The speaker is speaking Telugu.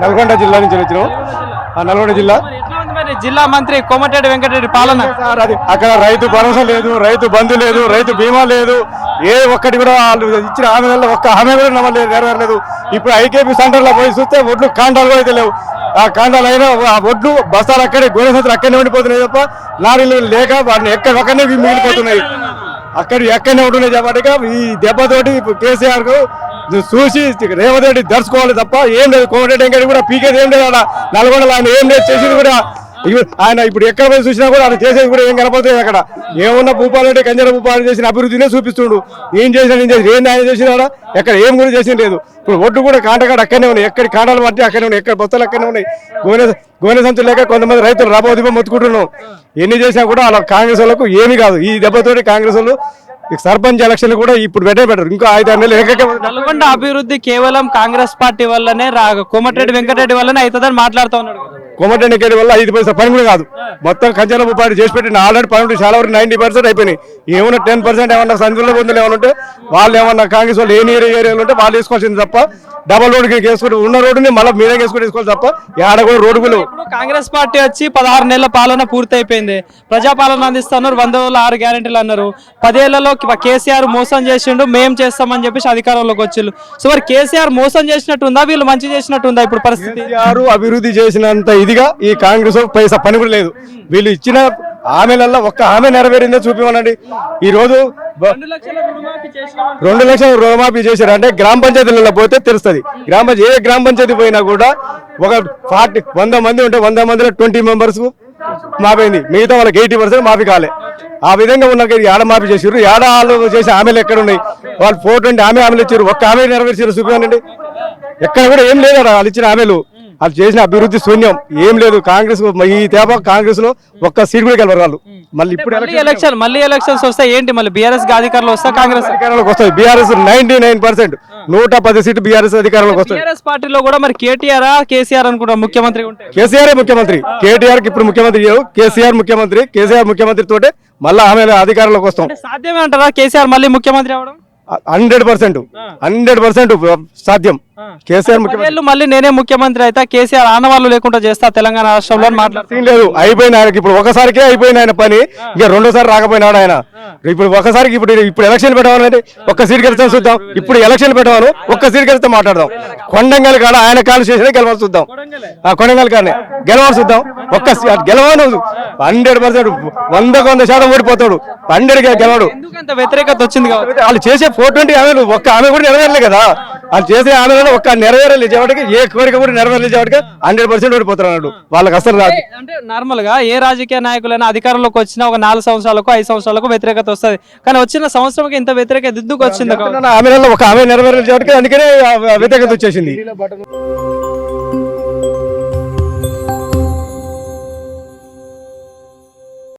నల్గొండ జిల్లా నుంచి వచ్చినాం. నల్గొండ జిల్లా జిల్లా మంత్రి కోమటిరెడ్డి వెంకటరెడ్డి పాలన సార్, అది అక్కడ రైతు భరోసా లేదు, రైతు బంధు లేదు, రైతు బీమా లేదు, ఏ ఒక్కటి కూడా వాళ్ళు ఇచ్చిన హామీలలో ఒక్క హామీ కూడా నెరవేరలేదు. ఇప్పుడు ఐకేపీ సెంటర్ లో పోయి చూస్తే ఒడ్లు కాంటాలు కూడా అయితే లేవు. ఆ కాంటాలు అయినా ఆ ఒడ్లు బస్తాలు అక్కడే గోనె సంచులు అక్కడనే ఉండిపోతున్నాయి తప్ప లారీలు లేక వాటిని ఒక్కనే మిగిలిపోతున్నాయి. అక్కడ ఎక్కడనే ఉంటున్నాయి చెప్పటిగా. ఈ దెబ్బతోటి కేసీఆర్ కు చూసి రేవంత్ రెడ్డి దర్శకోవాలి తప్ప ఏం లేదు. కోమటిరెడ్డి వెంకటరెడ్డి కూడా పీకేది ఏం లేదు. అలా నల్గొండలో ఆయన ఏం లేదు చేసింది కూడా. ఆయన ఇప్పుడు ఎక్కడ పోయి చూసినా కూడా ఆయన చేసేది కూడా ఏం కనపడుతుంది. అక్కడ ఏమన్నా భూపాలంటే కంజర భూపాలు చేసిన అభివృద్ధినే చూపిస్తుండు. ఏం చేసినా ఏం ఆయన చేసినాడా ఎక్కడ ఏం కూడా చేసిన లేదు. ఇప్పుడు ఒడ్డు కూడా కాంటకాడ అక్కడనే ఉన్నాయి. ఎక్కడి కాంటాలు పట్టి అక్కడనే ఉన్నాయి, ఎక్కడ బొత్తలు అక్కడనే ఉన్నాయి. గోనె సంచులు లేక కొంతమంది రైతులు రాబోదిపో మొత్తుకుంటున్నాం. ఎన్ని చేసినా కూడా అలా కాంగ్రెస్ వాళ్ళకు ఏమీ కాదు. ఈ దెబ్బతోటి కాంగ్రెస్ వాళ్ళు సర్పంచ్ ఎలక్షన్ కూడా ఇప్పుడు పెట్టారు. ఇంకా 5-6 నెలలు నల్గొండ అభివృద్ధి కేవలం కాంగ్రెస్ పార్టీ వల్లనే కోమటిరెడ్డి వెంకటరెడ్డి వల్లనే అవుతుందని మాట్లాడుతూ ఉన్నాడు. కోమటిరెడ్డి వెంకటరెడ్డి వల్ల 5 పైసా పని కూడా కాదు. మొత్తం కంచెల ముప్పాటి చేసి పెట్టిన ఆల్రెడీ పనులు చాలా వరకు 90% అయిపోయినాయి. ఏమన్నా 10% ఏమన్నా సంచుల బొందులు ఏమన్నా ఉంటే వాళ్ళు ఏమన్నా కాంగ్రెస్ వాళ్ళు ఏరియాలు ఉంటే వాళ్ళు వేసుకోవాల్సింది తప్ప డబల్ రోడ్డుకి వేసుకుంటే ఉన్న రోడ్డుని మళ్ళీ మీరే వేసుకుని వేసుకోవాలి తప్ప ఏడ కూడా రోడ్డు. కాంగ్రెస్ పార్టీ వచ్చి 16 నెలల పాలన పూర్తయిపోయింది. ప్రజాపాలన అందిస్తున్నారు, 100 రోజుల 6 గ్యారెంటీలు అన్నారు. 10 ఏళ్లలో కేసీఆర్ మోసం చేసిండు, మేం చేస్తామని చెప్పేసి అధికారంలోకి వచ్చిండు. సో మరి కేసీఆర్ మోసం చేసినట్టుందా, వీళ్ళు మంచి చేసినట్టుందా? ఇప్పుడు పరిస్థితి అభివృద్ధి చేసినంత ఇదిగా ఈ కాంగ్రెస్ పైసా పని కూడా లేదు. వీళ్ళు ఇచ్చిన హామీలలో ఒక్క హామీ నెరవేరిందో చూపిమనండి. ఈ రోజు 2 లక్షల రుణమాఫీ చేశారు అంటే గ్రామ పంచాయతీలలో పోతే తెలుస్తుంది. ఏ గ్రామ పంచాయతీ పోయినా కూడా ఒక 100 మంది ఉంటే 100 మందిలో 20 మెంబర్స్ మాఫీ, మిగతా వాళ్ళకి 80% మాఫీ కాలే. ఆ విధంగా ఉన్న ఏడ మాఫీ చేసారు. ఏడ వాళ్ళు చేసే హామీలు ఎక్కడ ఉన్నాయి? వాళ్ళు 420 హామీలు ఇచ్చారు, ఒక్క హామీ నెరవేర్చారు చూపిమనండి. ఎక్కడ కూడా ఏం లేదు. వాళ్ళు ఇచ్చిన హామీలు వాళ్ళు చేసిన అభివృద్ధి శూన్యం, ఏం లేదు. కాంగ్రెస్ ఈ తేప కాంగ్రెస్ లో ఒక్క సీట్ కూడా గెలవరు వాళ్ళు. మళ్ళీ ఇప్పుడు ఎలక్షన్స్ వస్తాయి ఏంటి? మళ్ళీ బీఆర్ఎస్ అధికారంలో వస్తా, కాంగ్రెస్ అధికారంలోకి వస్తుంది. బీఆర్ఎస్ 99% 110 సీట్లు బీఆర్ఎస్ అధికారంలోకి వస్తుంది. బీఆర్ఎస్ పార్టీలో కూడా మరి కేటీఆర్ కేసీఆర్ అనుకుంటా ముఖ్యమంత్రి ఉంటే కేసీఆర్ ముఖ్యమంత్రి. కేటీఆర్ కి ఇప్పుడు ముఖ్యమంత్రి కేసీఆర్ ముఖ్యమంత్రి. కేసీఆర్ ముఖ్యమంత్రి తోటే మళ్ళీ ఆమె అధికారంలోకి వస్తాం. సాధ్యమే అంటారా కేసీఆర్ మళ్ళీ ముఖ్యమంత్రి అవడం? 100% సాధ్యం. కేసీఆర్ ముఖ్యమంత్రి మళ్ళీ నేనే ముఖ్యమంత్రి అయితే కేసీఆర్ ఆనవాళ్ళు లేకుండా చేస్తా తెలంగాణ రాష్ట్రంలో మాట్లాడుతూ లేదు. అయిపోయింది ఆయనకి. ఇప్పుడు ఒకసారికే అయిపోయింది ఆయన పని. ఇక రెండోసారి రాకపోయినాడు ఆయన. ఇప్పుడు ఒకసారికి ఇప్పుడు ఎలక్షన్ పెట్టవాలంటే ఒక్క సీట్ గెలుస్తాం చూద్దాం. ఇప్పుడు ఎలక్షన్ పెట్టవాను, ఒక్క సీట్ గెలిస్తే మాట్లాడదాం. కొండంగల్ కాడ ఆయన కాలు చేసినా గెలవాలి చూద్దాం. కొండంగల్ కానీ గెలవాలి చూద్దాం. ఒక్క గెలవను 100% 100% ఓడిపోతాడు. 100 గెలవడు. వ్యతిరేకత వచ్చింది. వాళ్ళు చేసే 420 హామీలు ఒక్క ఆమె కూడా నెరవేరలే కదా. వాళ్ళు చేసే ఆమెలో ఒక్క నెరవేరలేచేవాడికి, ఏ కోరిక కూడా నెరవేరలేచేవాడికి 100% ఓడిపోతున్నాడు. వాళ్ళకి అసలు అంటే నార్మల్ గా ఏ రాజకీయ నాయకులైనా అధికారంలోకి వచ్చిన ఒక 4 సంవత్సరాలకు 5 సంవత్సరాలకు వ్యతిరేకత వస్తుంది. కానీ వచ్చిన సంవత్సరం ఇంత వ్యతిరేకత ఎందుకు వచ్చింది? ఆమెలో ఒక ఆమె నెరవేరలేచేవాడికి అందుకనే వ్యతిరేకత వచ్చేసింది.